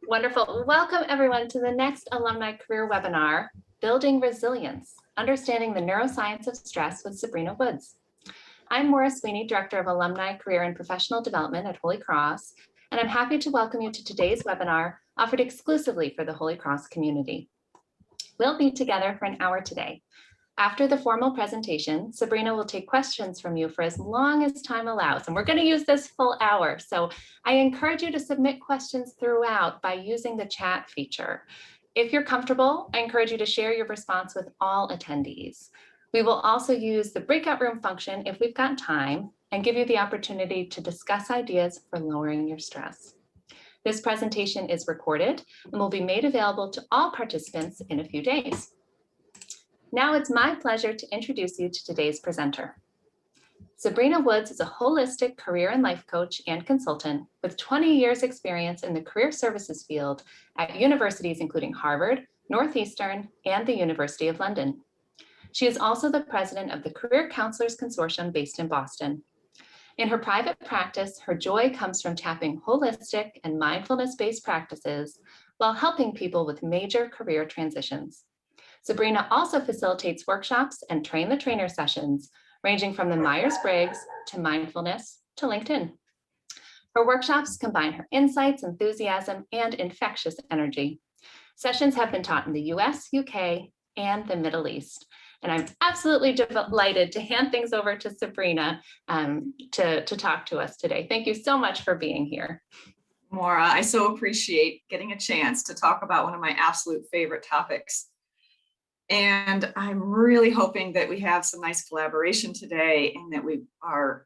Wonderful. Welcome everyone to the next Alumni Career Webinar, Building Resilience, Understanding the Neuroscience of Stress with Sabrina Woods. I'm Maura Sweeney, Director of Alumni Career and Professional Development at Holy Cross, and I'm happy to welcome you to today's webinar offered exclusively for the Holy Cross community. We'll be together for an hour today. After the formal presentation, Sabrina will take questions from you for as long as time allows, and we're going to use this full hour. So I encourage you to submit questions throughout by using the chat feature. If you're comfortable, I encourage you to share your response with all attendees. We will also use the breakout room function if we've got time and give you the opportunity to discuss ideas for lowering your stress. This presentation is recorded and will be made available to all participants in a few days. Now it's my pleasure to introduce you to today's presenter. Sabrina Woods is a holistic career and life coach and consultant with 20 years experience in the career services field at universities including Harvard, Northeastern, and the University of London. She is also the president of the Career Counselors Consortium based in Boston. In her private practice, her joy comes from tapping holistic and mindfulness-based practices while helping people with major career transitions. Sabrina also facilitates workshops and train the trainer sessions, ranging from the Myers-Briggs to mindfulness to LinkedIn. Her workshops combine her insights, enthusiasm, and infectious energy. Sessions have been taught in the US, UK, and the Middle East. And I'm absolutely delighted to hand things over to Sabrina to talk to us today. Thank you so much for being here. Maura, I so appreciate getting a chance to talk about one of my absolute favorite topics. And I'm really hoping that we have some nice collaboration today and that we are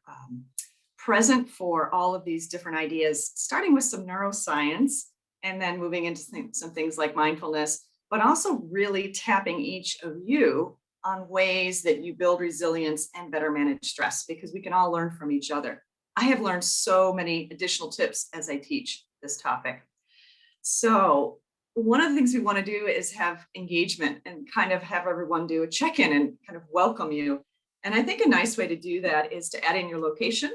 present for all of these different ideas, starting with some neuroscience and then moving into some things like mindfulness, but also really tapping each of you on ways that you build resilience and better manage stress, because we can all learn from each other. I have learned so many additional tips as I teach this topic. So one of the things we want to do is have engagement and kind of have everyone do a check-in and kind of welcome you. And I think a nice way to do that is to add in your location.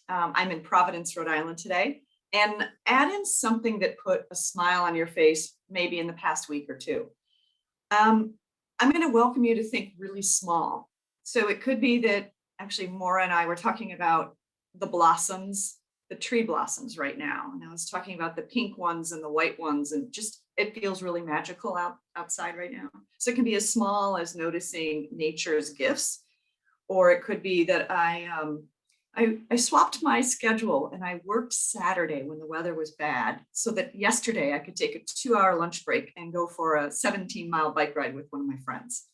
I'm in Providence, Rhode Island today, and add in something that put a smile on your face, maybe in the past week or two. I'm going to welcome you to think really small. So it could be that actually Maura and I were talking about the blossoms, the tree blossoms right now. And I was talking about the pink ones and the white ones, and just, it feels really magical outside right now. So it can be as small as noticing nature's gifts, or it could be that I swapped my schedule and I worked Saturday when the weather was bad, so that yesterday I could take a 2-hour lunch break and go for a 17-mile bike ride with one of my friends.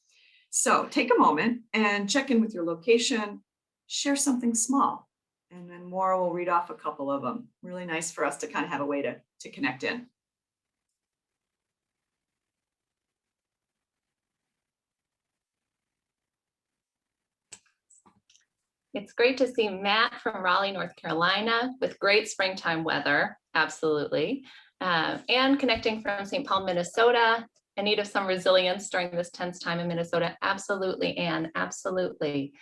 So take a moment and check in with your location, share something small. And then Maura will read off a couple of them. Really nice for us to kind of have a way to connect in. It's great to see Matt from Raleigh, North Carolina, with great springtime weather, absolutely. And connecting from St. Paul, Minnesota, in need of some resilience during this tense time in Minnesota. Absolutely, Anne, absolutely.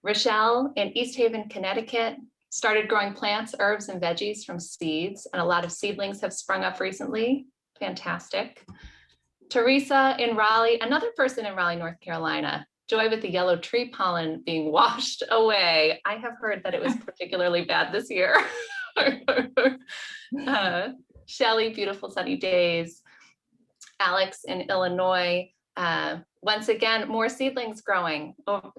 Rochelle in East Haven, Connecticut, started growing plants, herbs, and veggies from seeds, and a lot of seedlings have sprung up recently. Fantastic. Teresa in Raleigh, another person in Raleigh, North Carolina, joy with the yellow tree pollen being washed away. I have heard that it was particularly bad this year. Shelley, beautiful sunny days. Alex in Illinois, once again, more seedlings growing. Oh,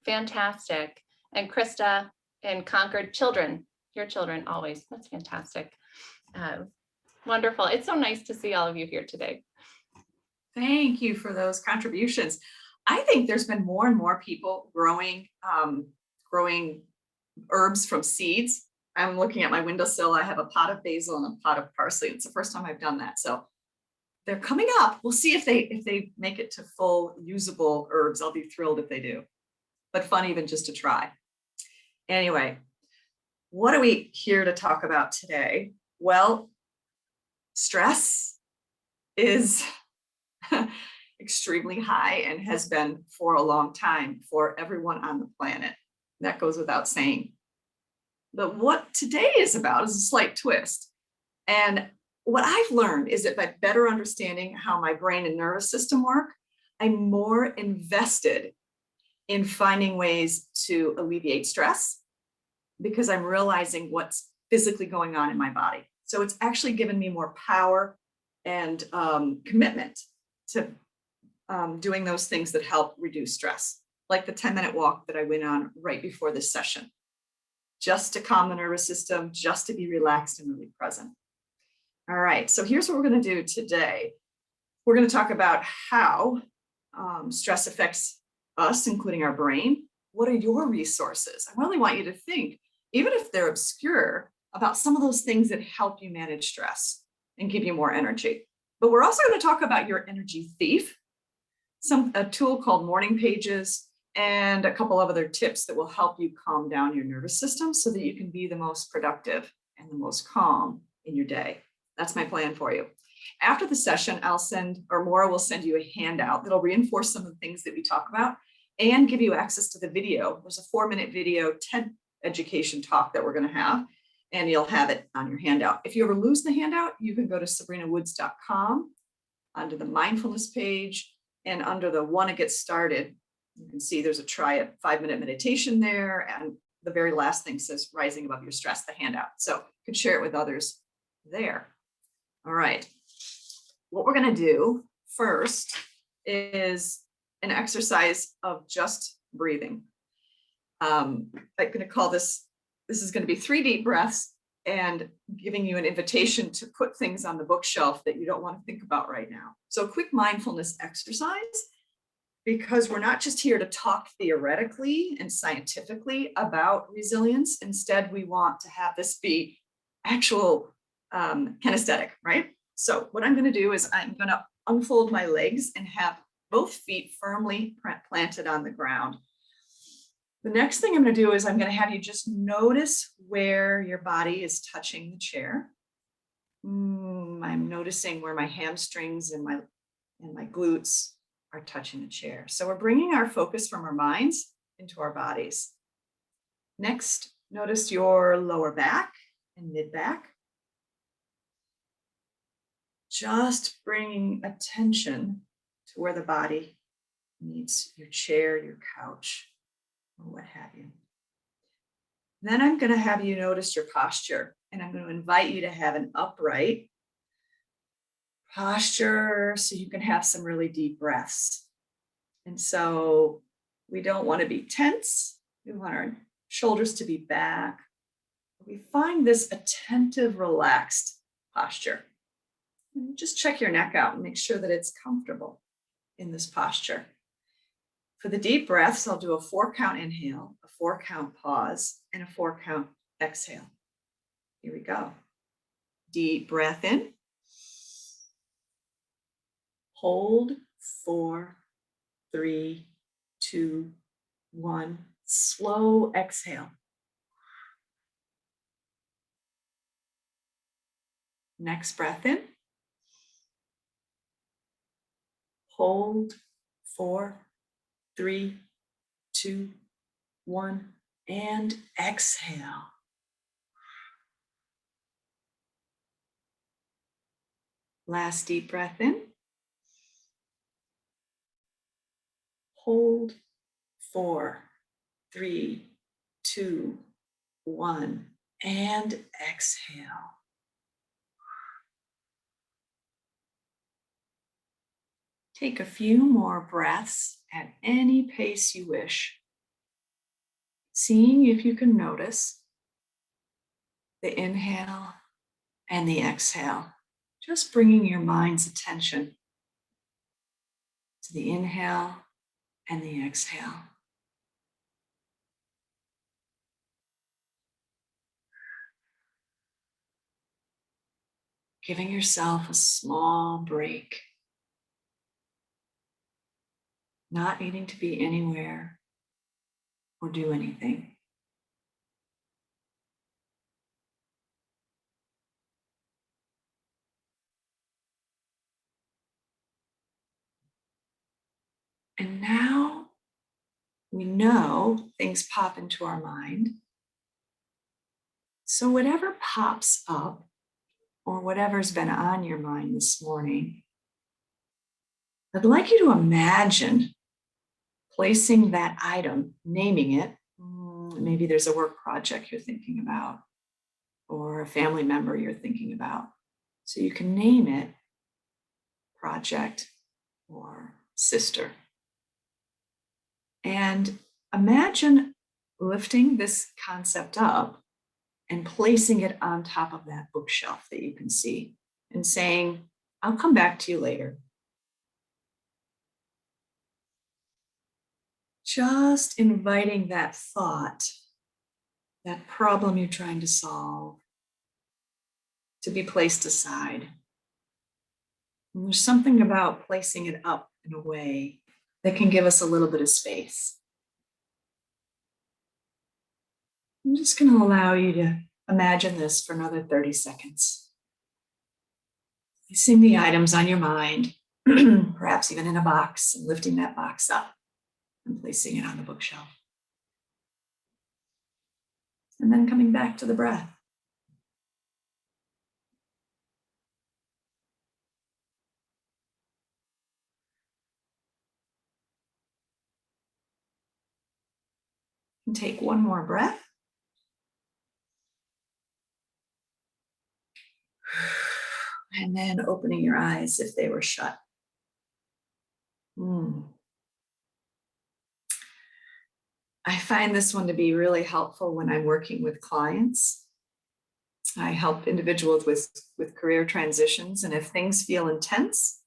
fantastic. And Krista in Concord, children, your children always, that's fantastic. Wonderful. It's so nice to see all of you here today. Thank you for those contributions. I think there's been more and more people growing herbs from seeds. I'm looking at my windowsill. I have a pot of basil and a pot of parsley. It's the first time I've done that. So they're coming up. We'll see if they make it to full usable herbs. I'll be thrilled if they do. But fun even just to try. Anyway, what are we here to talk about today? Well, stress is extremely high and has been for a long time for everyone on the planet. That goes without saying. But what today is about is a slight twist. And what I've learned is that by better understanding how my brain and nervous system work, I'm more invested in finding ways to alleviate stress because I'm realizing what's physically going on in my body. So it's actually given me more power and commitment to doing those things that help reduce stress, like the 10-minute walk that I went on right before this session, just to calm the nervous system, just to be relaxed and really present. All right, so here's what we're going to do today. We're going to talk about how stress affects us, including our brain. What are your resources? I really want you to think, even if they're obscure, about some of those things that help you manage stress and give you more energy. But we're also going to talk about your energy thief, a tool called Morning Pages, and a couple of other tips that will help you calm down your nervous system so that you can be the most productive and the most calm in your day. That's my plan for you. After the session, Maura will send you a handout that'll reinforce some of the things that we talk about and give you access to the video. There's a 4-minute video TED education talk that we're going to have, and you'll have it on your handout. If you ever lose the handout, you can go to sabrinawoods.com under the mindfulness page, and under the want to get started, you can see there's a try a 5-minute meditation there, and the very last thing says rising above your stress, the handout. So you can share it with others there. All right. What we're going to do first is an exercise of just breathing. I'm going to call this is going to be 3 deep breaths and giving you an invitation to put things on the bookshelf that you don't want to think about right now. So a quick mindfulness exercise, because we're not just here to talk theoretically and scientifically about resilience. Instead, we want to have this be actual kinesthetic, right? So what I'm going to do is I'm going to unfold my legs and have both feet firmly planted on the ground. The next thing I'm going to do is I'm going to have you just notice where your body is touching the chair. I'm noticing where my hamstrings and my glutes are touching the chair. So we're bringing our focus from our minds into our bodies. Next, notice your lower back and mid back. Just bringing attention to where the body meets your chair, your couch, or what have you. Then I'm going to have you notice your posture, and I'm going to invite you to have an upright posture so you can have some really deep breaths. And so we don't want to be tense. We want our shoulders to be back. We find this attentive, relaxed posture. And just check your neck out and make sure that it's comfortable in this posture. For the deep breaths, I'll do a 4-count inhale, a 4-count pause, and a 4-count exhale. Here we go. Deep breath in. Hold, 4, 3, 2, 1. Slow exhale. Next breath in. Hold, 4, 3, 2, 1, and exhale. Last deep breath in. Hold, 4, 3, 2, 1, and exhale. Take a few more breaths at any pace you wish, seeing if you can notice the inhale and the exhale, just bringing your mind's attention to the inhale and the exhale. Giving yourself a small break. Not needing to be anywhere or do anything. And now we know things pop into our mind. So whatever pops up, or whatever's been on your mind this morning, I'd like you to imagine placing that item, naming it. Maybe there's a work project you're thinking about, or a family member you're thinking about. So you can name it project or sister. And imagine lifting this concept up and placing it on top of that bookshelf that you can see and saying, I'll come back to you later. Just inviting that thought, that problem you're trying to solve, to be placed aside. And there's something about placing it up in a way that can give us a little bit of space. I'm just going to allow you to imagine this for another 30 seconds. Placing the items on your mind, perhaps even in a box, and lifting that box up and placing it on the bookshelf. And then coming back to the breath. And take one more breath. And then opening your eyes if they were shut. I find this one to be really helpful when I'm working with clients. I help individuals with career transitions, and if things feel intense,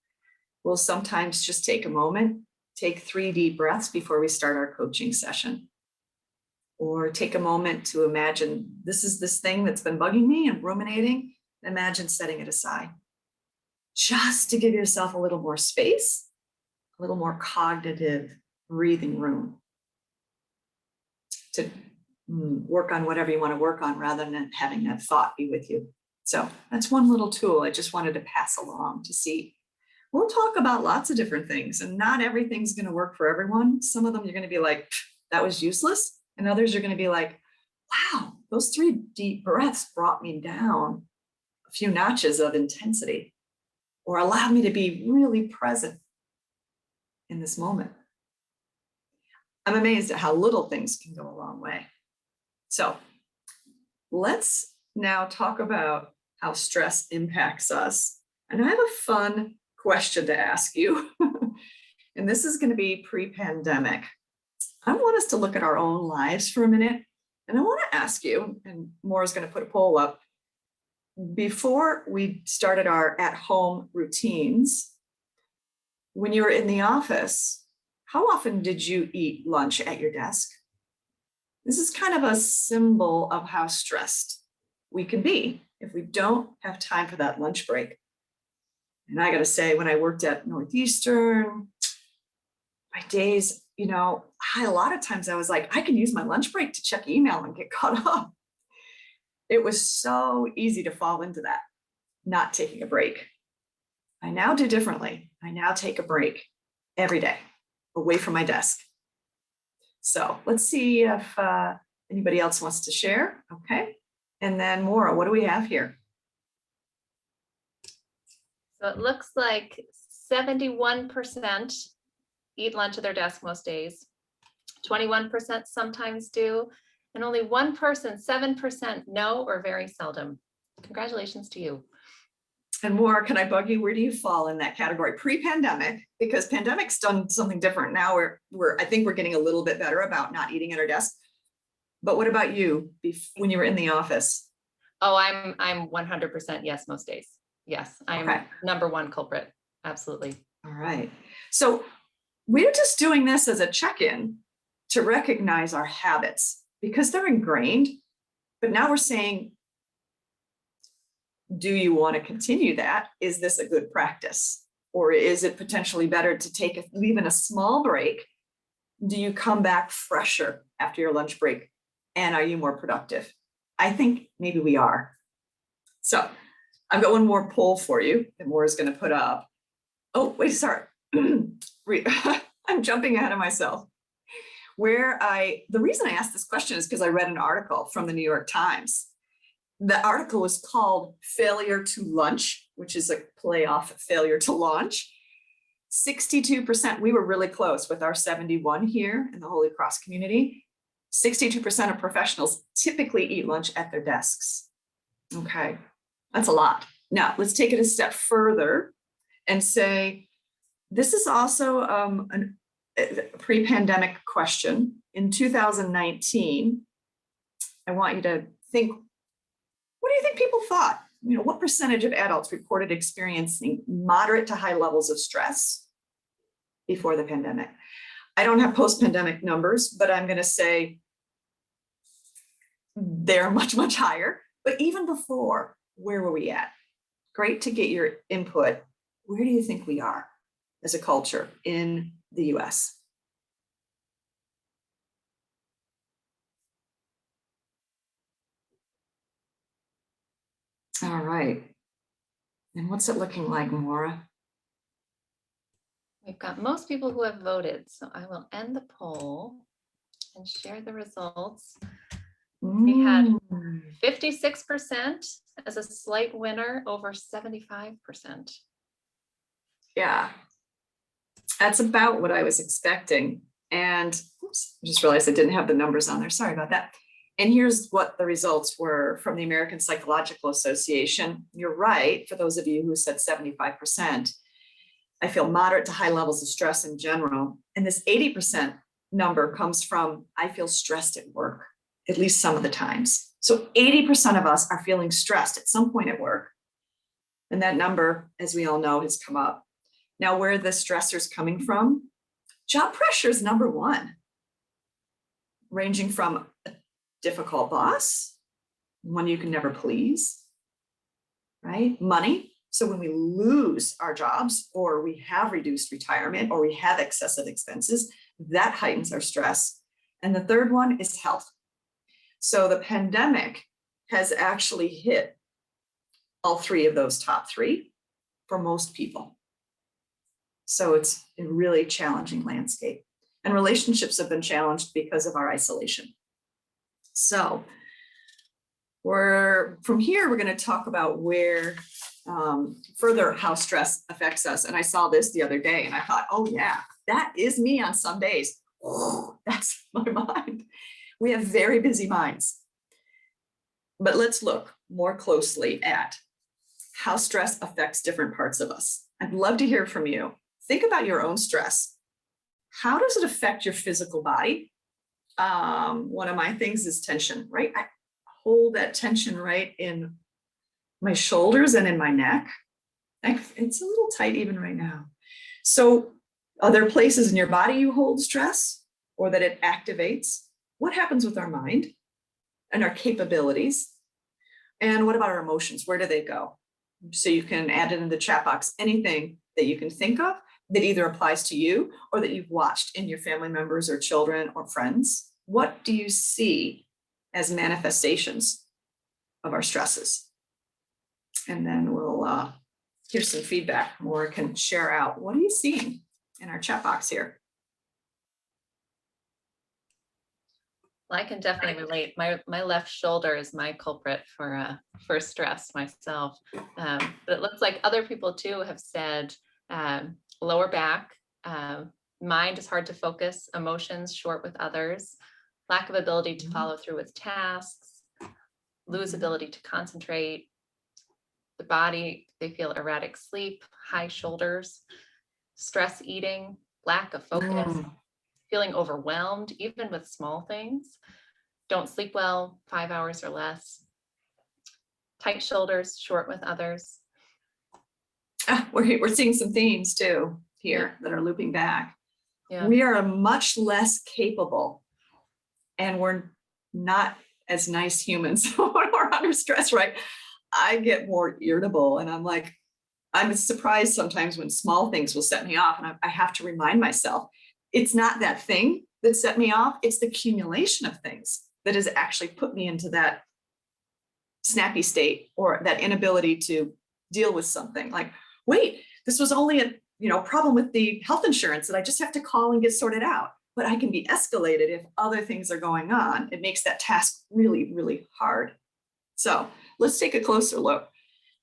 we'll sometimes just take a moment, take 3 deep breaths before we start our coaching session. Or take a moment to imagine this is this thing that's been bugging me and ruminating. Imagine setting it aside. Just to give yourself a little more space, a little more cognitive breathing room to work on whatever you want to work on rather than having that thought be with you. So that's one little tool I just wanted to pass along to see. We'll talk about lots of different things, and not everything's going to work for everyone. Some of them you're going to be like, that was useless. And others are going to be like, wow, those 3 deep breaths brought me down a few notches of intensity, or allowed me to be really present in this moment. I'm amazed at how little things can go a long way. So let's now talk about how stress impacts us. And I have a fun question to ask you. And this is going to be pre-pandemic. I want us to look at our own lives for a minute. And I want to ask you, and Maura's going to put a poll up, before we started our at-home routines, when you were in the office, how often did you eat lunch at your desk? This is kind of a symbol of how stressed we can be if we don't have time for that lunch break. And I got to say, when I worked at Northeastern, my days, a lot of times I was like, I can use my lunch break to check email and get caught up. It was so easy to fall into that, not taking a break. I now do differently. I now take a break every day away from my desk. So let's see if anybody else wants to share. Okay. And then Maura, what do we have here? So it looks like 71% eat lunch at their desk most days. 21% sometimes do. And only 7% no or very seldom. Congratulations to you. And Maura, can I bug you? Where do you fall in that category? Pre-pandemic, because pandemic's done something different. Now I think we're getting a little bit better about not eating at our desk. But what about you when you were in the office? Oh, I'm 100% yes most days. Yes, I'm okay. Number 1 culprit. Absolutely. All right. So we're just doing this as a check-in to recognize our habits because they're ingrained. But now we're saying, do you want to continue that? Is this a good practice? Or is it potentially better to take even a small break? Do you come back fresher after your lunch break? And are you more productive? I think maybe we are. So I've got one more poll for you that Maura's going to put up. Oh, wait, sorry. I'm jumping ahead of myself. The reason I asked this question is because I read an article from the New York Times. The article was called Failure to Lunch, which is a play off failure to launch. 62%, we were really close with our 71 here in the Holy Cross community. 62% of professionals typically eat lunch at their desks. Okay, that's a lot. Now, let's take it a step further and say, this is also a pre-pandemic question. In 2019, I want you to think, what do you think people thought? You know, what percentage of adults reported experiencing moderate to high levels of stress before the pandemic? I don't have post-pandemic numbers, but I'm going to say they're much, much higher. But even before, where were we at? Great to get your input. Where do you think we are as a culture in the US? All right. And what's it looking like, Maura? We've got most people who have voted, so I will end the poll and share the results. We had 56% as a slight winner over 75%. Yeah, that's about what I was expecting. And oops, I just realized I didn't have the numbers on there. Sorry about that. And here's what the results were from the American Psychological Association. You're right, for those of you who said 75%. I feel moderate to high levels of stress in general. And this 80% number comes from, I feel stressed at work, at least some of the times. So 80% of us are feeling stressed at some point at work. And that number, as we all know, has come up. Now, where are the stressors coming from? Job pressure is number one, ranging from a difficult boss, one you can never please, right? Money. So when we lose our jobs, or we have reduced retirement, or we have excessive expenses, that heightens our stress. And the third one is health. So the pandemic has actually hit all three of those top three for most people. So it's a really challenging landscape. And relationships have been challenged because of our isolation. So from here, we're going to talk about where further how stress affects us. And I saw this the other day and I thought, oh yeah, that is me on some days. Oh, that's my mind. We have very busy minds. But let's look more closely at how stress affects different parts of us. I'd love to hear from you. Think about your own stress. How does it affect your physical body? One of my things is tension, right? I hold that tension right in my shoulders and in my neck. It's a little tight even right now. So are there places in your body you hold stress or that it activates? What happens with our mind and our capabilities? And what about our emotions? Where do they go? So you can add it in the chat box, anything that you can think of that either applies to you or that you've watched in your family members or children or friends. What do you see as manifestations of our stresses? And then we'll hear some feedback. Maura can share out, what are you seeing in our chat box here? Well, I can definitely relate. My left shoulder is my culprit for stress myself. But it looks like other people too have said lower back, mind is hard to focus, emotions short with others, lack of ability to follow through with tasks, lose ability to concentrate. The body, they feel erratic sleep, high shoulders, stress eating, lack of focus, feeling overwhelmed, even with small things, don't sleep well, 5 hours or less, tight shoulders, short with others. We're seeing some themes too here that are looping back. Yeah. We are much less capable and we're not as nice humans when we're under stress, right? I get more irritable and I'm surprised sometimes when small things will set me off, and I have to remind myself, it's not that thing that set me off, it's the accumulation of things that has actually put me into that snappy state or that inability to deal with something. Like, wait, this was only a problem with the health insurance that I just have to call and get sorted out. But I can be escalated if other things are going on. It makes that task really, really hard. So let's take a closer look.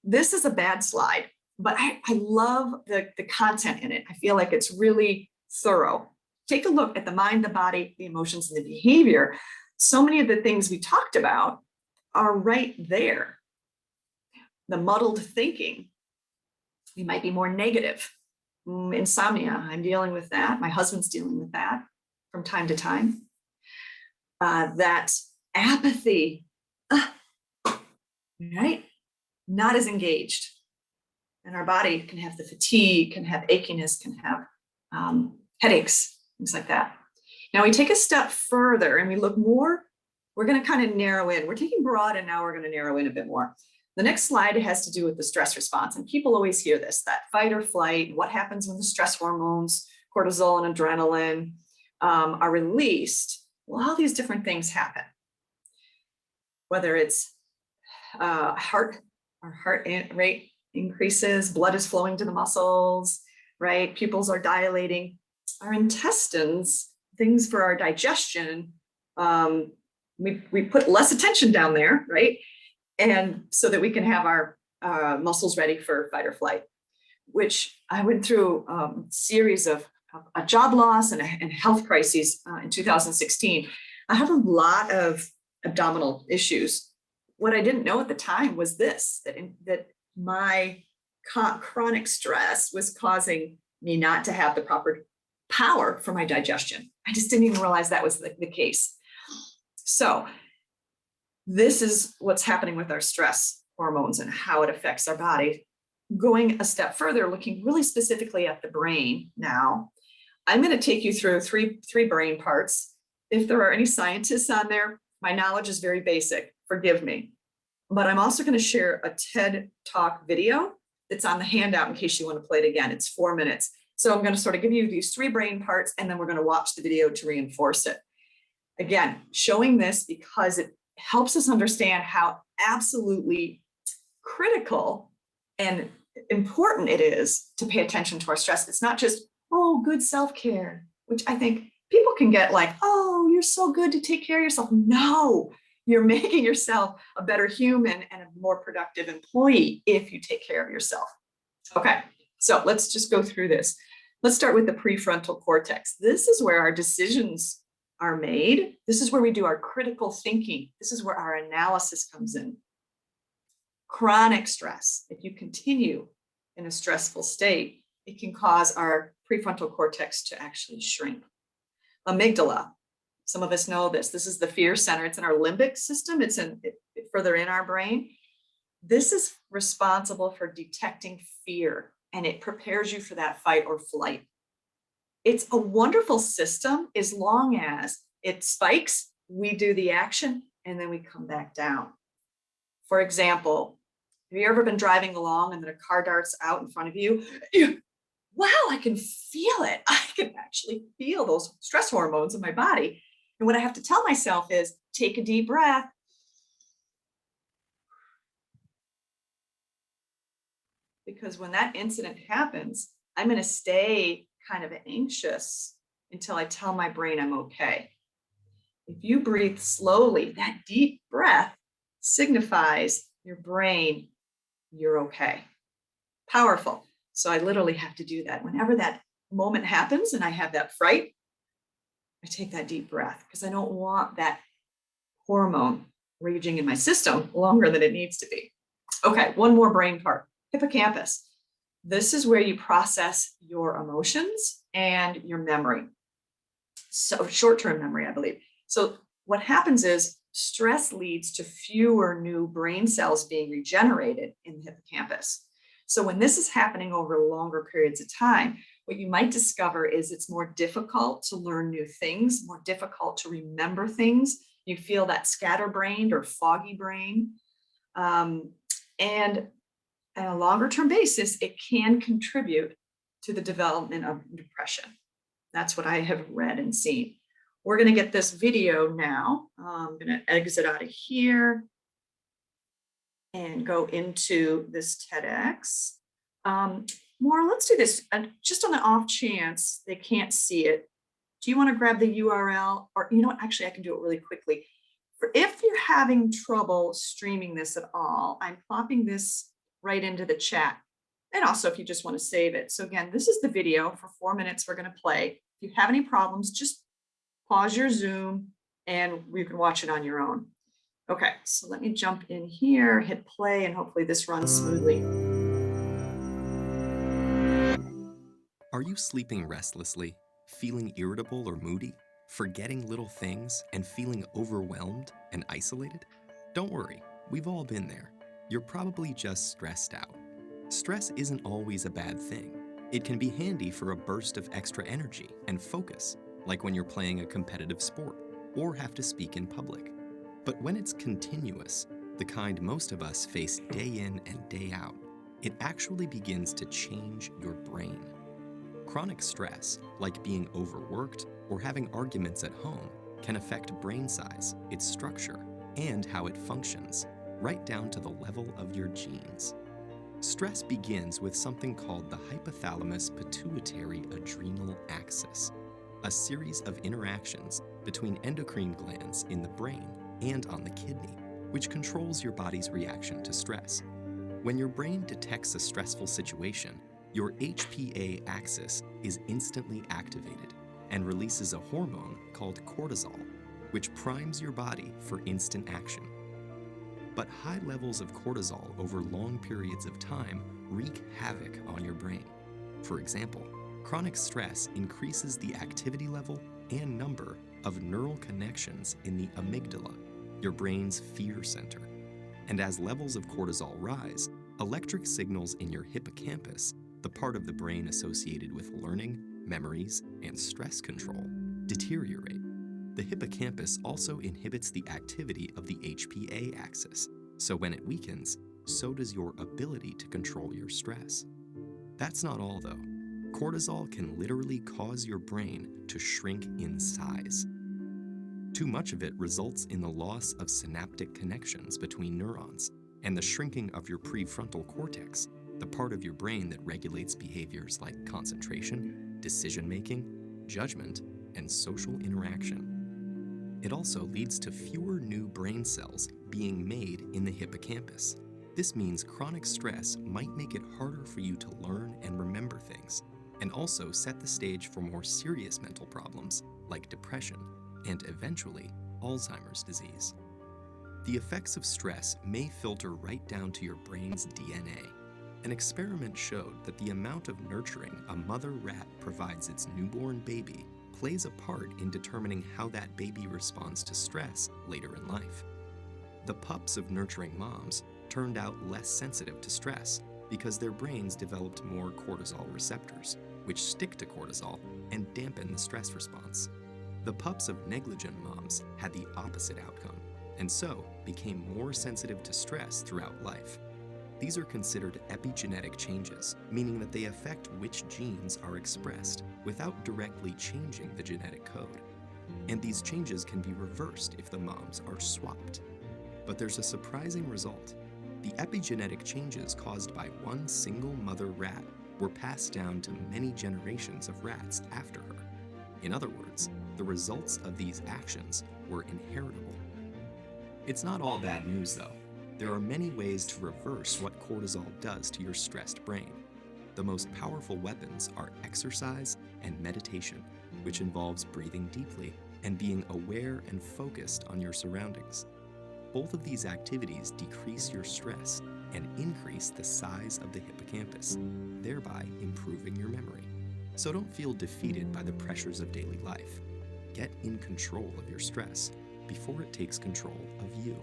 This is a bad slide, but I love the content in it. I feel like it's really thorough. Take a look at the mind, the body, the emotions, and the behavior. So many of the things we talked about are right there. The muddled thinking. You might be more negative. Insomnia, I'm dealing with that. My husband's dealing with that from time to time. That apathy, right? Not as engaged. And our body can have the fatigue, can have achiness, can have headaches, things like that. Now we take a step further and we look more, we're going to kind of narrow in. We're taking broad and now we're going to narrow in a bit more. The next slide has to do with the stress response. And people always hear this, that fight or flight, what happens when the stress hormones, cortisol and adrenaline are released. Well, all these different things happen. Whether it's our heart rate increases, blood is flowing to the muscles, right? Pupils are dilating. Our intestines, things for our digestion, we put less attention down there, right? And so that we can have our muscles ready for fight or flight, which I went through a series of a job loss and health crises in 2016. I have a lot of abdominal issues. What I didn't know at the time was this, that my chronic stress was causing me not to have the proper power for my digestion. I just didn't even realize that was the case. So this is what's happening with our stress hormones and how it affects our body. Going a step further, looking really specifically at the brain now, I'm going to take you through three brain parts. If there are any scientists on there, my knowledge is very basic, forgive me. But I'm also going to share a TED Talk video that's on the handout in case you want to play it again. It's 4 minutes. So I'm going to sort of give you these three brain parts, and then we're going to watch the video to reinforce it. Again, showing this because it helps us understand how absolutely critical and important it is to pay attention to our stress. It's not just, oh, good self-care, which I think people can get like, oh, you're so good to take care of yourself. No, you're making yourself a better human and a more productive employee if you take care of yourself. Okay, so let's just go through this. Let's start with the prefrontal cortex. This is where our decisions are made. This is where we do our critical thinking. This is where our analysis comes in. Chronic stress, if you continue in a stressful state, it can cause our prefrontal cortex to actually shrink. Amygdala, some of us know this. This is the fear center. It's in our limbic system. It's further in our brain. This is responsible for detecting fear, and it prepares you for that fight or flight. It's a wonderful system as long as it spikes, we do the action, and then we come back down. For example, have you ever been driving along and then a car darts out in front of you? Wow, I can feel it. I can actually feel those stress hormones in my body. And what I have to tell myself is take a deep breath. Because when that incident happens, I'm going to stay kind of anxious until I tell my brain I'm okay. If you breathe slowly, that deep breath signifies your brain, you're okay. Powerful. So I literally have to do that. Whenever that moment happens and I have that fright, I take that deep breath because I don't want that hormone raging in my system longer than it needs to be. Okay, one more brain part, hippocampus. This is where you process your emotions and your memory. So short-term memory, I believe. So what happens is stress leads to fewer new brain cells being regenerated in the hippocampus. So when this is happening over longer periods of time, what you might discover is it's more difficult to learn new things, more difficult to remember things. You feel that scatterbrained or foggy brain. And on a longer term basis, it can contribute to the development of depression. That's what I have read and seen. We're going to get this video now. I'm going to exit out of here and go into this TEDx. Maura, let's do this. Just on the off chance they can't see it, do you want to grab the URL? Or, you know what, actually, I can do it really quickly. If you're having trouble streaming this at all, I'm plopping this right into the chat. And also if you just want to save it. So again, this is the video for 4 minutes we're going to play. If you have any problems, just pause your Zoom and you can watch it on your own. Okay, so let me jump in here, hit play, and hopefully this runs smoothly. Are you sleeping restlessly, feeling irritable or moody, forgetting little things, and feeling overwhelmed and isolated? Don't worry, we've all been there. You're probably just stressed out. Stress isn't always a bad thing. It can be handy for a burst of extra energy and focus, like when you're playing a competitive sport or have to speak in public. But when it's continuous, the kind most of us face day in and day out, it actually begins to change your brain. Chronic stress, like being overworked or having arguments at home, can affect brain size, its structure, and how it functions, right down to the level of your genes. Stress begins with something called the hypothalamus pituitary adrenal axis, a series of interactions between endocrine glands in the brain and on the kidney, which controls your body's reaction to stress. When your brain detects a stressful situation, your HPA axis is instantly activated and releases a hormone called cortisol, which primes your body for instant action. But high levels of cortisol over long periods of time wreak havoc on your brain. For example, chronic stress increases the activity level and number of neural connections in the amygdala, your brain's fear center. And as levels of cortisol rise, electric signals in your hippocampus, the part of the brain associated with learning, memories, and stress control, deteriorate. The hippocampus also inhibits the activity of the HPA axis, so when it weakens, so does your ability to control your stress. That's not all though. Cortisol can literally cause your brain to shrink in size. Too much of it results in the loss of synaptic connections between neurons and the shrinking of your prefrontal cortex, the part of your brain that regulates behaviors like concentration, decision-making, judgment, and social interaction. It also leads to fewer new brain cells being made in the hippocampus. This means chronic stress might make it harder for you to learn and remember things, and also set the stage for more serious mental problems like depression and eventually Alzheimer's disease. The effects of stress may filter right down to your brain's DNA. An experiment showed that the amount of nurturing a mother rat provides its newborn baby plays a part in determining how that baby responds to stress later in life. The pups of nurturing moms turned out less sensitive to stress because their brains developed more cortisol receptors, which stick to cortisol and dampen the stress response. The pups of negligent moms had the opposite outcome, and so became more sensitive to stress throughout life. These are considered epigenetic changes, meaning that they affect which genes are expressed without directly changing the genetic code. And these changes can be reversed if the moms are swapped. But there's a surprising result. The epigenetic changes caused by one single mother rat were passed down to many generations of rats after her. In other words, the results of these actions were inheritable. It's not all bad news though. There are many ways to reverse what cortisol does to your stressed brain. The most powerful weapons are exercise and meditation, which involves breathing deeply and being aware and focused on your surroundings. Both of these activities decrease your stress and increase the size of the hippocampus, thereby improving your memory. So don't feel defeated by the pressures of daily life. Get in control of your stress before it takes control of you.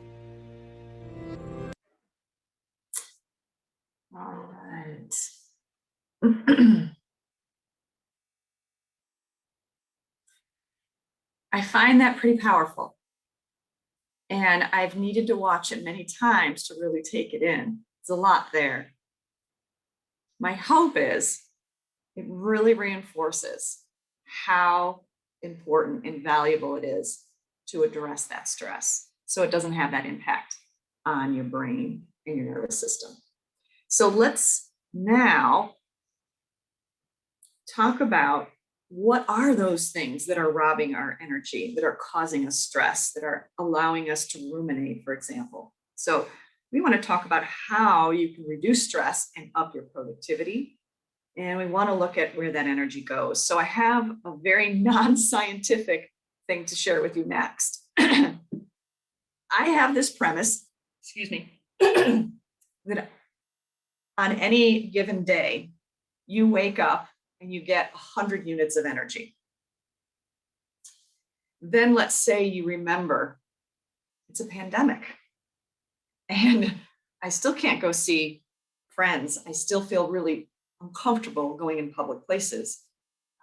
All right. I find that pretty powerful. And I've needed to watch it many times to really take it in. There's a lot there. My hope is it really reinforces how important and valuable it is to address that stress so it doesn't have that impact on your brain and your nervous system. So let's now talk about what are those things that are robbing our energy, that are causing us stress, that are allowing us to ruminate, for example? So we want to talk about how you can reduce stress and up your productivity. And we want to look at where that energy goes. So I have a very non-scientific thing to share with you next. I have this premise, excuse me, that on any given day, you wake up and you get 100 units of energy. Then let's say you remember it's a pandemic and I still can't go see friends. I still feel really uncomfortable going in public places.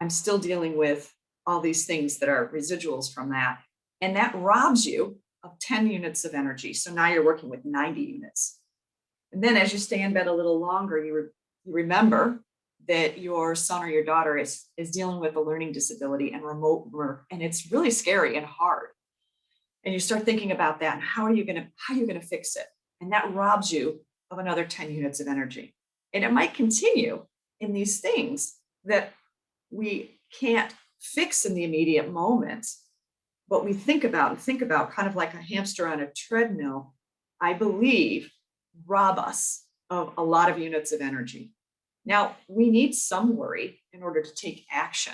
I'm still dealing with all these things that are residuals from that. And that robs you of 10 units of energy. So now you're working with 90 units. And then as you stay in bed a little longer, you remember that your son or your daughter is dealing with a learning disability and remote work, and it's really scary and hard. And you start thinking about that and how are you gonna fix it? And that robs you of another 10 units of energy. And it might continue in these things that we can't fix in the immediate moment, but we think about kind of like a hamster on a treadmill, I believe, rob us of a lot of units of energy. Now, we need some worry in order to take action,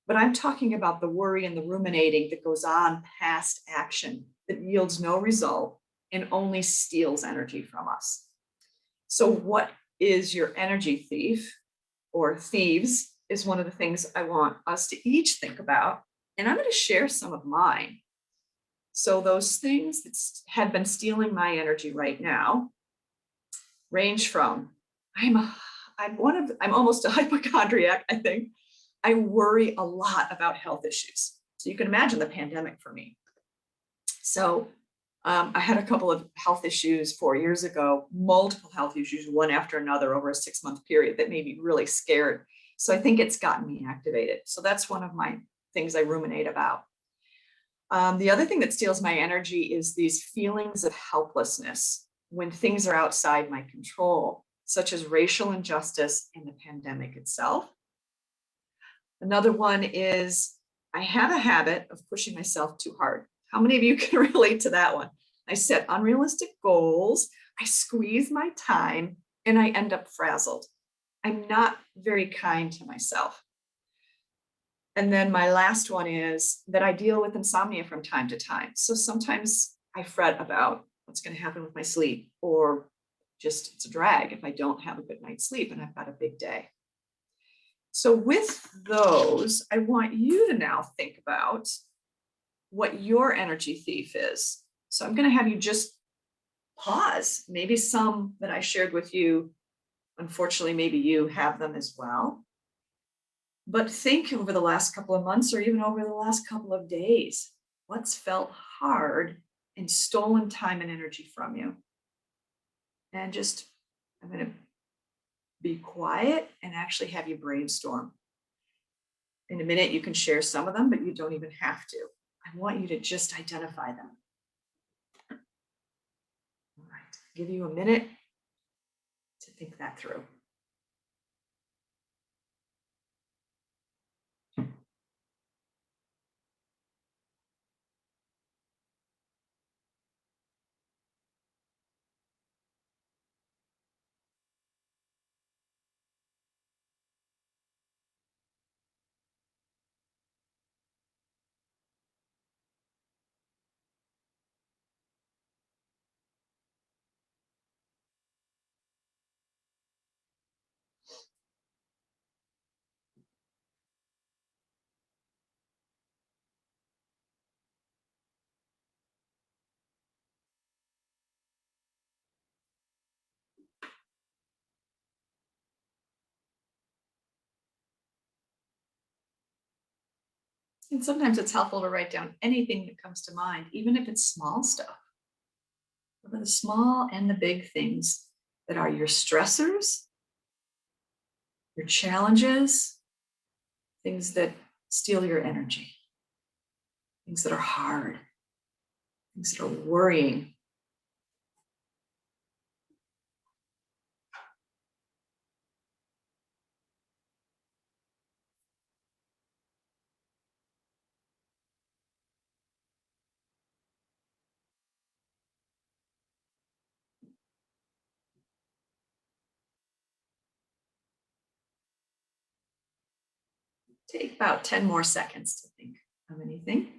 but I'm talking about the worry and the ruminating that goes on past action that yields no result and only steals energy from us. So what is your energy thief, or thieves, is one of the things I want us to each think about. And I'm going to share some of mine. So those things that have been stealing my energy right now range from, I'm almost a hypochondriac, I think. I worry a lot about health issues. So you can imagine the pandemic for me. So I had a couple of health issues 4 years ago, multiple health issues, one after another over a 6-month period that made me really scared. So I think it's gotten me activated. So that's one of my things I ruminate about. The other thing that steals my energy is these feelings of helplessness when things are outside my control, such as racial injustice and the pandemic itself. Another one is I have a habit of pushing myself too hard. How many of you can relate to that one? I set unrealistic goals, I squeeze my time, and I end up frazzled. I'm not very kind to myself. And then my last one is that I deal with insomnia from time to time. So sometimes I fret about what's going to happen with my sleep, or just it's a drag if I don't have a good night's sleep and I've got a big day. So with those, I want you to now think about what your energy thief is. So I'm going to have you just pause. Maybe some that I shared with you, unfortunately, maybe you have them as well. But think over the last couple of months, or even over the last couple of days, what's felt hard and stolen time and energy from you. And just, I'm going to be quiet and actually have you brainstorm. In a minute, you can share some of them, but you don't even have to. I want you to just identify them. All right, give you a minute to think that through. And sometimes it's helpful to write down anything that comes to mind, even if it's small stuff. What are the small and the big things that are your stressors, your challenges, things that steal your energy, things that are hard, things that are worrying. Take about 10 more seconds to think of anything.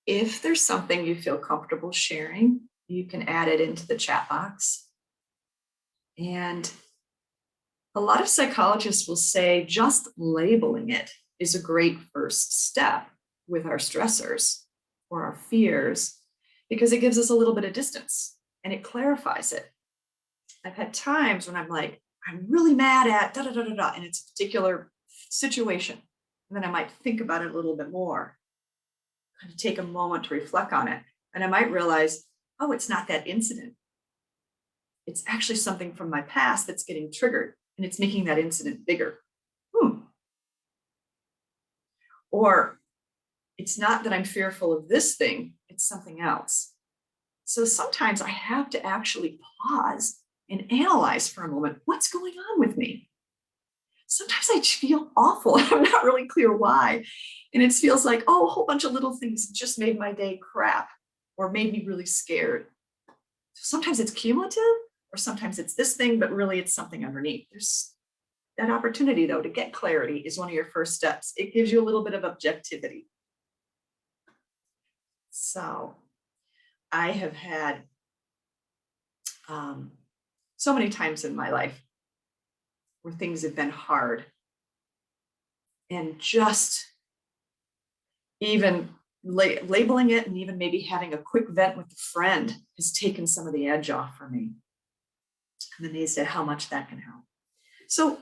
If there's something you feel comfortable sharing, you can add it into the chat box. And a lot of psychologists will say just labeling it is a great first step with our stressors or our fears, because it gives us a little bit of distance and it clarifies it. I've had times when I'm like, I'm really mad at da da da da da, and it's a particular situation. And then I might think about it a little bit more, kind of take a moment to reflect on it. And I might realize, oh, it's not that incident. It's actually something from my past that's getting triggered, and it's making that incident bigger. Or it's not that I'm fearful of this thing, it's something else. So sometimes I have to actually pause and analyze for a moment, what's going on with me? Sometimes I feel awful. I'm not really clear why. And it feels like, oh, a whole bunch of little things just made my day crap or made me really scared. So sometimes it's cumulative, or sometimes it's this thing, but really it's something underneath. There's that opportunity, though, to get clarity is one of your first steps. It gives you a little bit of objectivity. So I have had so many times in my life where things have been hard, and just even labeling it and even maybe having a quick vent with a friend has taken some of the edge off for me. I'm amazed at how much that can help. So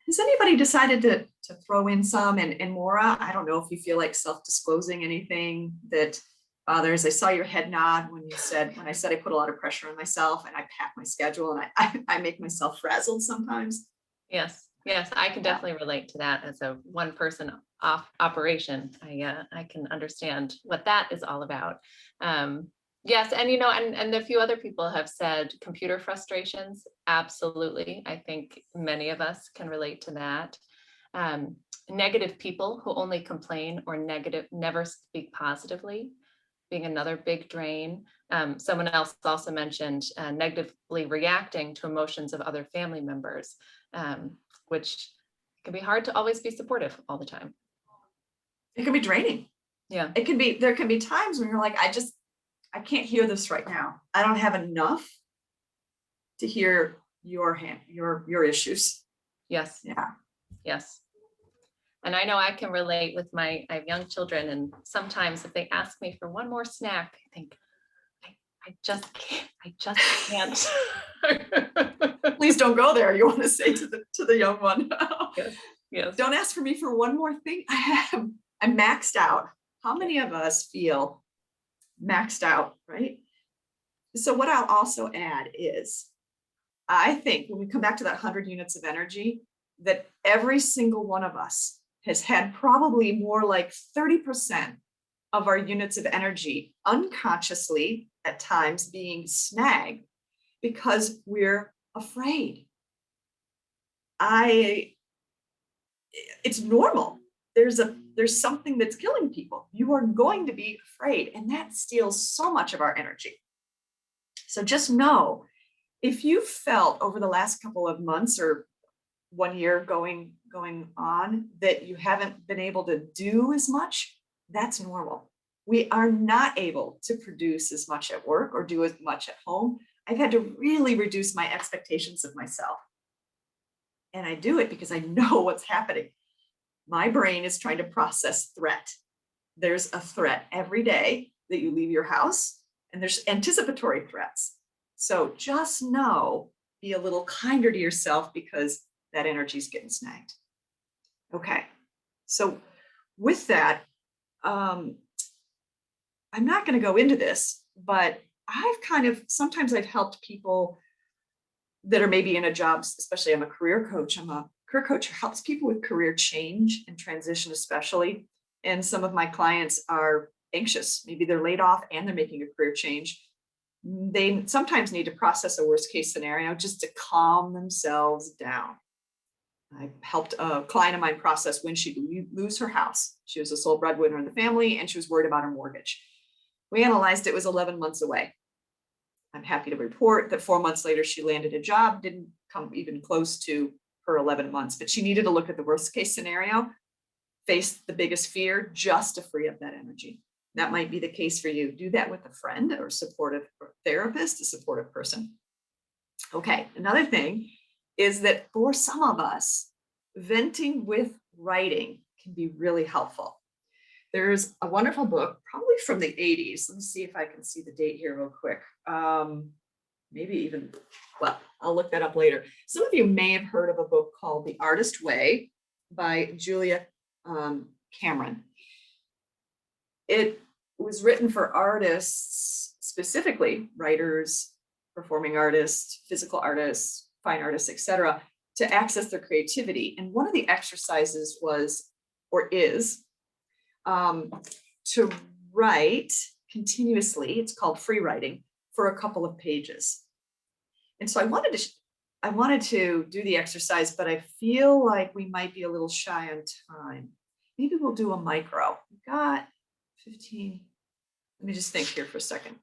has anybody decided to throw in some? And Maura, I don't know if you feel like self-disclosing anything that bothers. I saw your head nod when I said I put a lot of pressure on myself and I pack my schedule and I make myself frazzled sometimes. Yes, I can definitely relate to that. As a one-person operation, I can understand what that is all about. Yes, and and a few other people have said computer frustrations. Absolutely, I think many of us can relate to that. Negative people who only complain or never speak positively, being another big drain. Someone else also mentioned negatively reacting to emotions of other family members, which can be hard to always be supportive all the time. It can be draining. Yeah. There can be times when you're like, I can't hear this right now. I don't have enough to hear your issues. Yes. Yeah. Yes. And I know I can relate with I have young children, and sometimes if they ask me for one more snack, I think, I just can't. Please don't go there. You want to say to the young one. Yes. Don't ask for me for one more thing. I'm maxed out. How many of us feel maxed out, right? So what I'll also add is, I think when we come back to that 100 units of energy, that every single one of us has had probably more like 30% of our units of energy unconsciously at times being snagged because we're afraid. It's normal. There's something that's killing people. You are going to be afraid, and that steals so much of our energy. So just know, if you felt over the last couple of months or 1 year going on that you haven't been able to do as much, that's normal. We are not able to produce as much at work or do as much at home. I've had to really reduce my expectations of myself. And I do it because I know what's happening. My brain is trying to process threat. There's a threat every day that you leave your house, and there's anticipatory threats. So just know, be a little kinder to yourself because that energy is getting snagged. Okay, so with that, I'm not going to go into this, but sometimes I've helped people that are maybe in a job, especially I'm a career coach. I'm a career coach who helps people with career change and transition especially. And some of my clients are anxious. Maybe they're laid off and they're making a career change. They sometimes need to process a worst case scenario just to calm themselves down. I helped a client of mine process when she'd lose her house. She was the sole breadwinner in the family, and she was worried about her mortgage. We analyzed it was 11 months away. I'm happy to report that 4 months later, she landed a job, didn't come even close to her 11 months, but she needed to look at the worst case scenario, face the biggest fear just to free up that energy. That might be the case for you. Do that with a friend or supportive therapist, a supportive person. Okay, another thing is that for some of us, venting with writing can be really helpful. There's a wonderful book, probably from the 80s. Let me see if I can see the date here real quick. Maybe even, well, I'll look that up later. Some of you may have heard of a book called The Artist Way by Julia Cameron. It was written for artists, specifically writers, performing artists, physical artists, fine artists, etc., to access their creativity. And one of the exercises was, or is, to write continuously. It's called free writing for a couple of pages. And so I wanted to do the exercise, but I feel like we might be a little shy on time. Maybe we'll do a micro. We've got 15. Let me just think here for a second.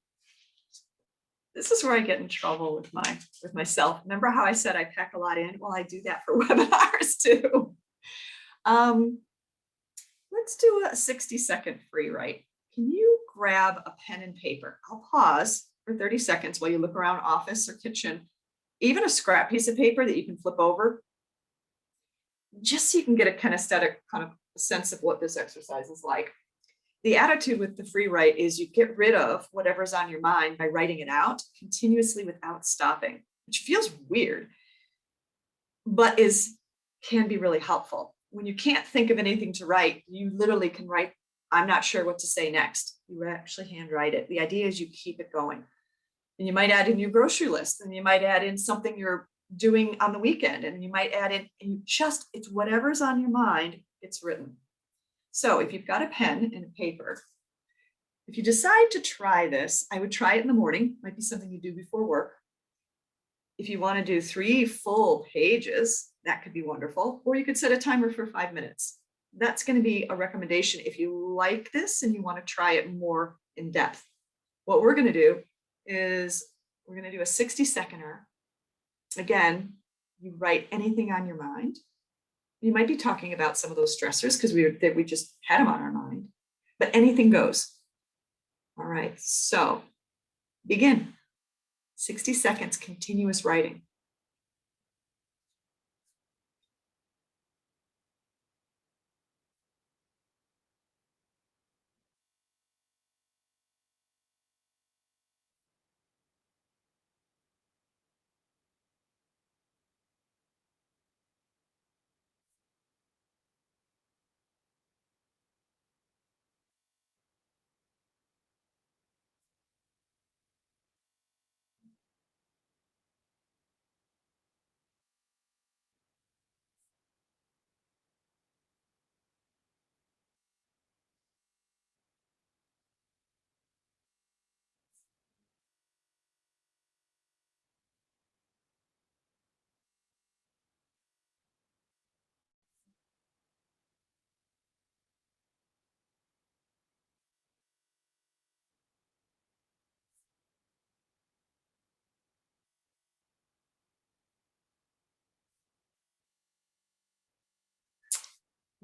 This is where I get in trouble with myself. Remember how I said I pack a lot in? Well, I do that for webinars too. Let's do a 60-second free write. Can you grab a pen and paper? I'll pause for 30 seconds while you look around office or kitchen, even a scrap piece of paper that you can flip over, just so you can get a kinesthetic kind of sense of what this exercise is like. The attitude with the free write is you get rid of whatever's on your mind by writing it out continuously without stopping, which feels weird, but can be really helpful. When you can't think of anything to write, you literally can write, I'm not sure what to say next. You actually handwrite it. The idea is you keep it going. And you might add in your grocery list, and you might add in something you're doing on the weekend, and you might add in, and it's whatever's on your mind, it's written. So if you've got a pen and a paper, if you decide to try this, I would try it in the morning. Might be something you do before work. If you want to do 3 full pages, that could be wonderful. Or you could set a timer for 5 minutes. That's going to be a recommendation if you like this and you want to try it more in depth. What we're going to do is we're going to do a 60-seconder. Again, you write anything on your mind. You might be talking about some of those stressors because we just had them on our mind, but anything goes. All right, so begin. 60 seconds, continuous writing.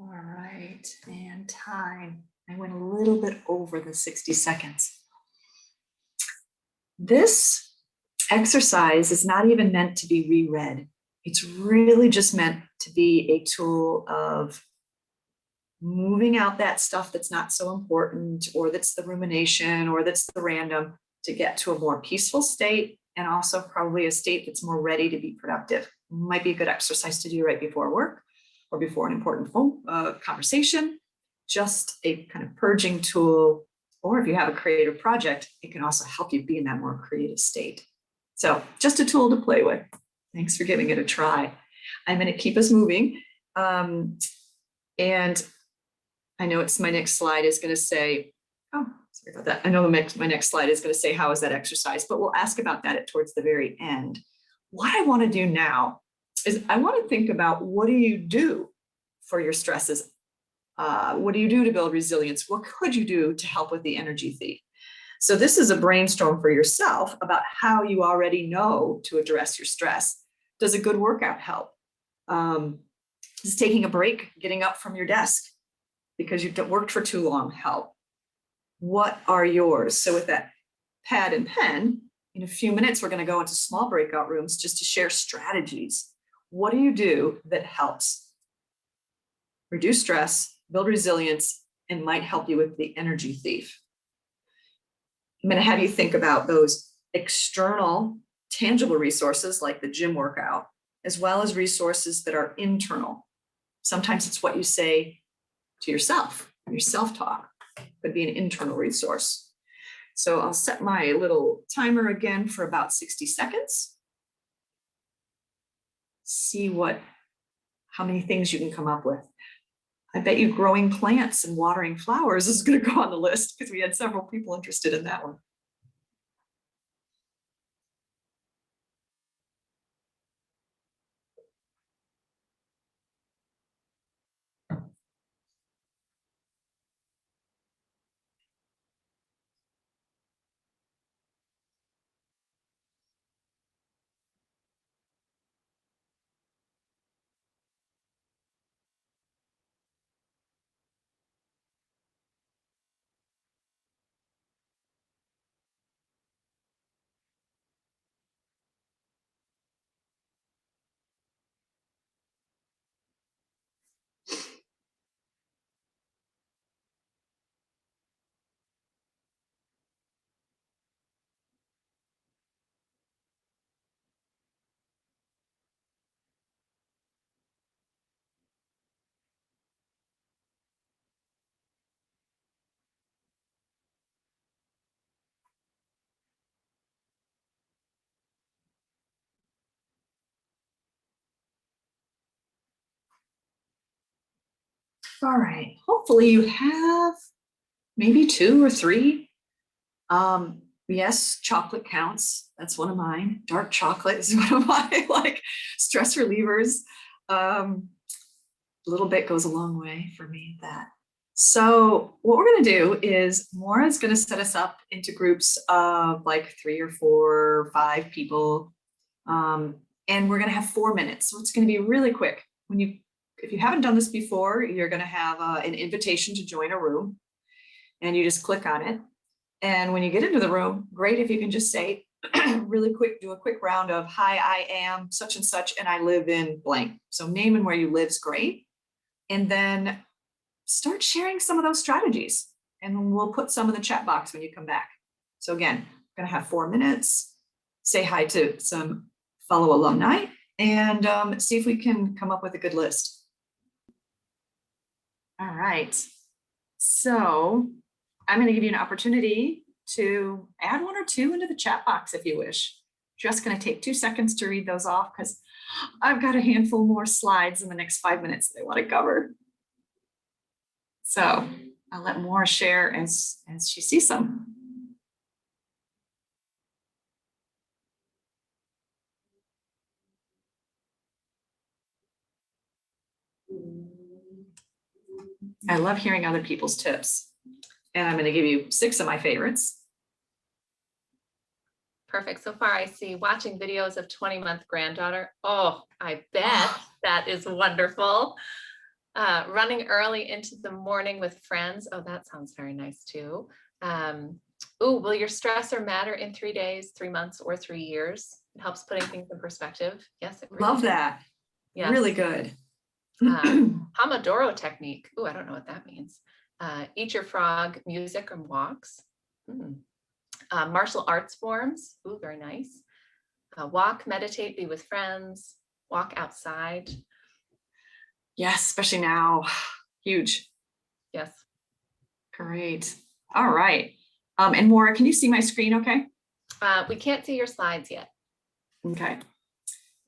All right, and time. I went a little bit over the 60 seconds. This exercise is not even meant to be reread. It's really just meant to be a tool of moving out that stuff that's not so important, or that's the rumination, or that's the random, to get to a more peaceful state, and also probably a state that's more ready to be productive. Might be a good exercise to do right before work or before an important phone conversation, just a kind of purging tool. Or if you have a creative project, it can also help you be in that more creative state. So just a tool to play with. Thanks for giving it a try. I'm going to keep us moving. And I know my next slide is going to say, oh, sorry about that. I know my next slide is going to say, how is that exercise? But we'll ask about that towards the very end. What I want to do now is I want to think about, what do you do for your stresses? What do you do to build resilience? What could you do to help with the energy thief? So this is a brainstorm for yourself about how you already know to address your stress. Does a good workout help? Does taking a break, getting up from your desk because you've worked for too long help? What are yours? So with that pad and pen, in a few minutes, we're going to go into small breakout rooms just to share strategies. What do you do that helps reduce stress, build resilience, and might help you with the energy thief? I'm going to have you think about those external, tangible resources like the gym workout, as well as resources that are internal. Sometimes it's what you say to yourself, your self-talk could be an internal resource. So I'll set my little timer again for about 60 seconds. See how many things you can come up with. I bet you growing plants and watering flowers is going to go on the list because we had several people interested in that one. All right, hopefully you have maybe 2 or 3. Yes, chocolate counts. That's one of mine. Dark chocolate is one of my stress relievers. A little bit goes a long way for me at that. So what we're going to do is Maura's going to set us up into groups of 3 or 4 or 5 people. And we're going to have 4 minutes. So it's going to be really quick. If you haven't done this before, you're going to have an invitation to join a room, and you just click on it. And when you get into the room, great if you can just say really quick, do a quick round of, hi, I am such and such, and I live in blank. So name and where you live is great. And then start sharing some of those strategies, and we'll put some in the chat box when you come back. So again, we're going to have 4 minutes, say hi to some fellow alumni, and see if we can come up with a good list. All right. So I'm going to give you an opportunity to add 1 or 2 into the chat box if you wish. Just going to take 2 seconds to read those off because I've got a handful more slides in the next 5 minutes that I want to cover. So I'll let Maura share as she sees some. I love hearing other people's tips. And I'm going to give you 6 of my favorites. Perfect. So far, I see watching videos of 20-month granddaughter. Oh, I bet that is wonderful. Running early into the morning with friends. Oh, that sounds very nice too. Will your stressor matter in 3 days, 3 months, or 3 years? It helps putting things in perspective. Yes, it really Love does. that. Yes. Really good. Pomodoro technique. Oh, I don't know what that means. Eat your frog, music and walks. Martial arts forms. Ooh, very nice. Walk, meditate, be with friends, walk outside. Yes, especially now. Huge. Yes. Great. All right. And Maura, can you see my screen okay? We can't see your slides yet. Okay.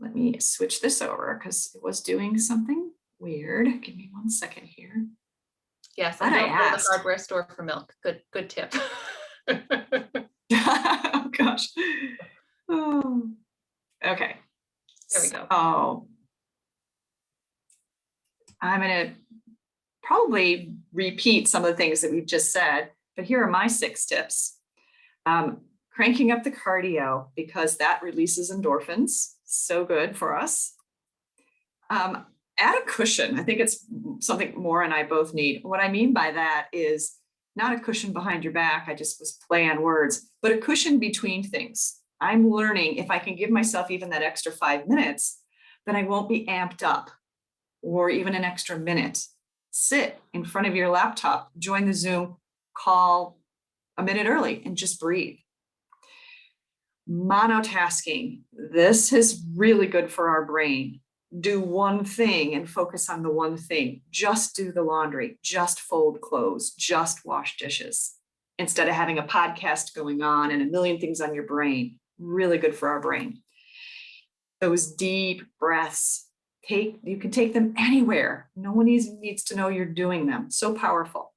Let me switch this over because it was doing something weird. Give me 1 second here. Yes, and don't go to the hardware store for milk. Good tip. Oh gosh. Oh. Okay. There we go. Oh, I'm going to probably repeat some of the things that we've just said, but here are my 6 tips. Cranking up the cardio, because that releases endorphins. So good for us. Add a cushion. I think it's something Maura and I both need. What I mean by that is not a cushion behind your back. I just was playing on words, but a cushion between things. I'm learning if I can give myself even that extra 5 minutes, then I won't be amped up, or even an extra minute. Sit in front of your laptop, join the Zoom call a minute early and just breathe. Monotasking. This is really good for our brain. Do one thing and focus on the one thing. Just do the laundry, just fold clothes, just wash dishes, instead of having a podcast going on and a million things on your brain. Really good for our brain. Those deep breaths, you can take them anywhere. No one needs to know you're doing them. So powerful.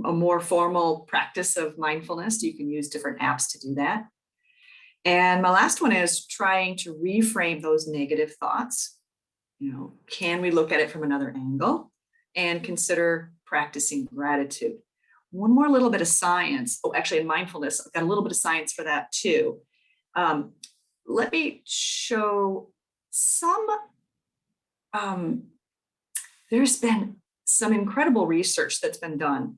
A more formal practice of mindfulness, you can use different apps to do that. And my last one is trying to reframe those negative thoughts. Can we look at it from another angle and consider practicing gratitude? One more little bit of science. Oh, actually in mindfulness, I've got a little bit of science for that too. Let me show some, there's been some incredible research that's been done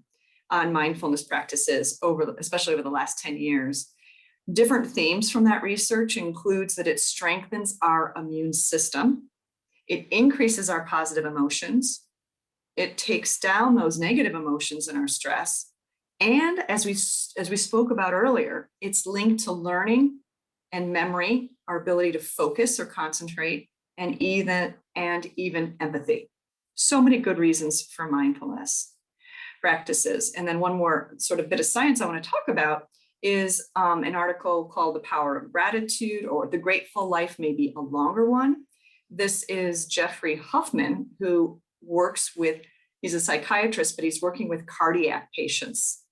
on mindfulness practices especially over the last 10 years. Different themes from that research includes that it strengthens our immune system. It increases our positive emotions. It takes down those negative emotions and our stress. And as we spoke about earlier, it's linked to learning and memory, our ability to focus or concentrate, and even empathy. So many good reasons for mindfulness practices. And then one more sort of bit of science I want to talk about is an article called The Power of Gratitude, or The Grateful Life May Be a Longer One. This is Jeffrey Huffman, who he's a psychiatrist, but he's working with cardiac patients.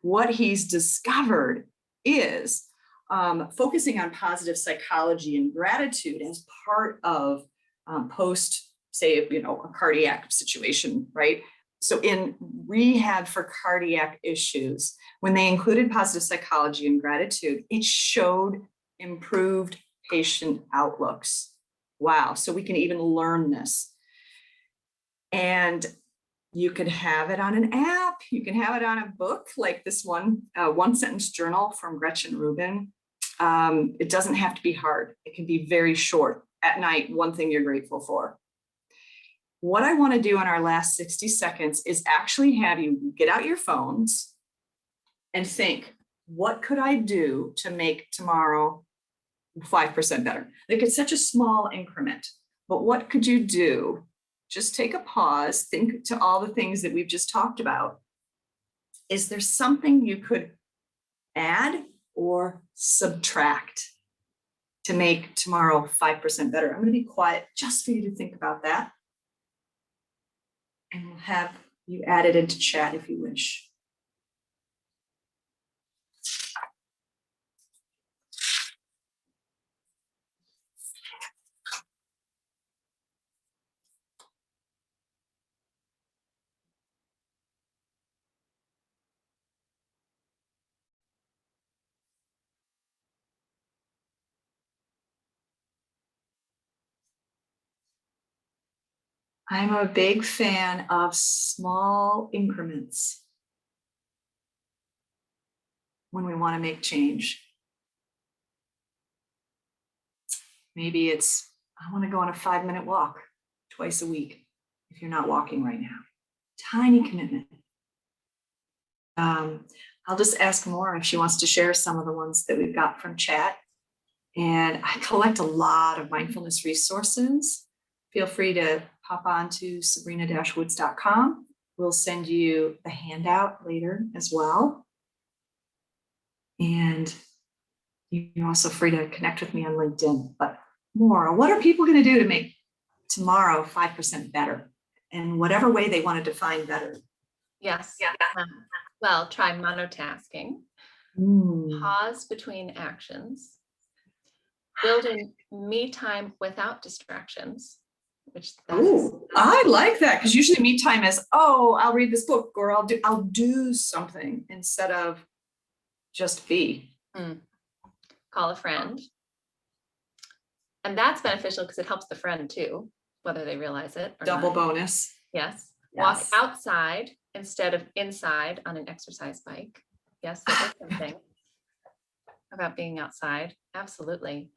What he's discovered is focusing on positive psychology and gratitude as part of post, say, a cardiac situation, right? So in rehab for cardiac issues, when they included positive psychology and gratitude, it showed improved patient outlooks. Wow. So we can even learn this. And you can have it on an app. You can have it on a book like this one, One Sentence Journal from Gretchen Rubin. It doesn't have to be hard. It can be very short. At night, one thing you're grateful for. What I want to do in our last 60 seconds is actually have you get out your phones and think, what could I do to make tomorrow 5% better? Like, it's such a small increment, but what could you do? Just take a pause, think to all the things that we've just talked about. Is there something you could add or subtract to make tomorrow 5% better? I'm going to be quiet just for you to think about that. And we'll have you add it into chat if you wish. I'm a big fan of small increments when we want to make change. Maybe it's, I want to go on a 5-minute walk twice a week if you're not walking right now. Tiny commitment. I'll just ask Maura if she wants to share some of the ones that we've got from chat. And I collect a lot of mindfulness resources. Feel free to hop on to sabrina-woods.com. We'll send you the handout later as well. And you're also free to connect with me on LinkedIn. But Maura, what are people going to do to make tomorrow 5% better in whatever way they want to define better? Yes. Well, try monotasking. Pause between actions. Building me time without distractions. which Oh, I like that, because usually me time is, oh, I'll read this book, or I'll do something instead of just be. Call a friend. And that's beneficial because it helps the friend too, whether they realize it or Double not. bonus. Yes. Yes. Walk outside instead of inside on an exercise bike. Yes, that is something about being outside. Absolutely.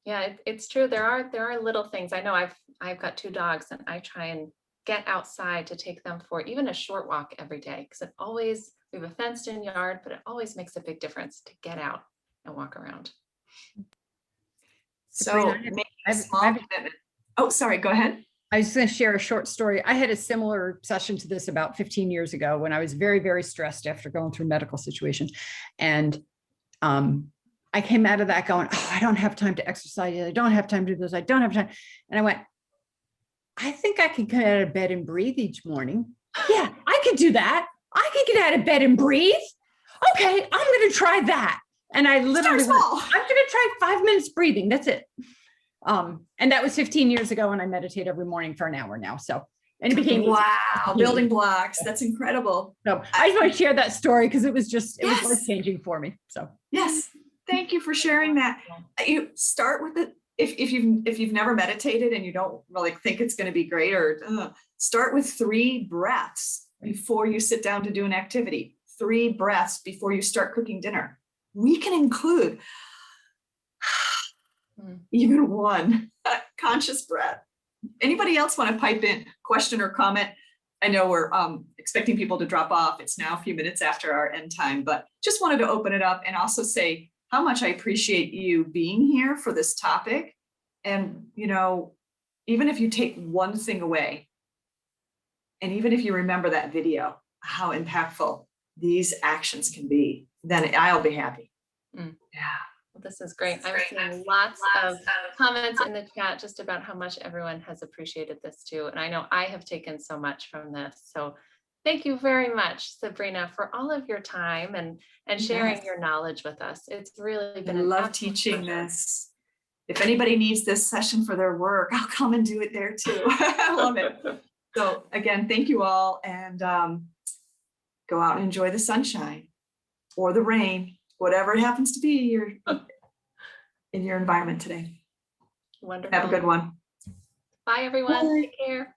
Yeah, it's true. There are little things. I know I've got 2 dogs, and I try and get outside to take them for even a short walk every day, because we have a fenced in yard, but it always makes a big difference to get out and walk around. So Sabrina, make a small commitment. Oh, sorry, go ahead. I was going to share a short story. I had a similar session to this about 15 years ago when I was very, very stressed after going through medical situations. And I came out of that going, oh, I don't have time to exercise. I don't have time to do this. I don't have time. And I went, I think I can get out of bed and breathe each morning. Yeah, I could do that. I can get out of bed and breathe. Okay, I'm going to try that. And I literally went, I'm going to try 5 minutes breathing. That's it. And that was 15 years ago, and I meditate every morning for an hour now. So, and it became wow, building blocks. That's incredible. So I just want to share that story because it was just, it Yes. was life changing for me. So yes, thank you for sharing that. You start with it. If you've never meditated and you don't really think it's going to be great, or start with 3 breaths before you sit down to do an activity. 3 breaths before you start cooking dinner. We can include even 1 conscious breath. Anybody else want to pipe in question or comment? I know we're expecting people to drop off. It's now a few minutes after our end time, but just wanted to open it up and also say how much I appreciate you being here for this topic. And, you know, even if you take one thing away, and even if you remember that video, how impactful these actions can be, then I'll be happy. Yeah. Well, this is great. I'm seeing lots of comments in the chat just about how much everyone has appreciated this too. And I know I have taken so much from this. So thank you very much, Sabrina, for all of your time and sharing your knowledge with us. It's really been I love teaching this. If anybody needs this session for their work, I'll come and do it there too. I love it. So again, thank you all, and go out and enjoy the sunshine or the rain, whatever it happens to be in your environment today. Wonderful. Have a good one. Bye, everyone. Bye. Take care.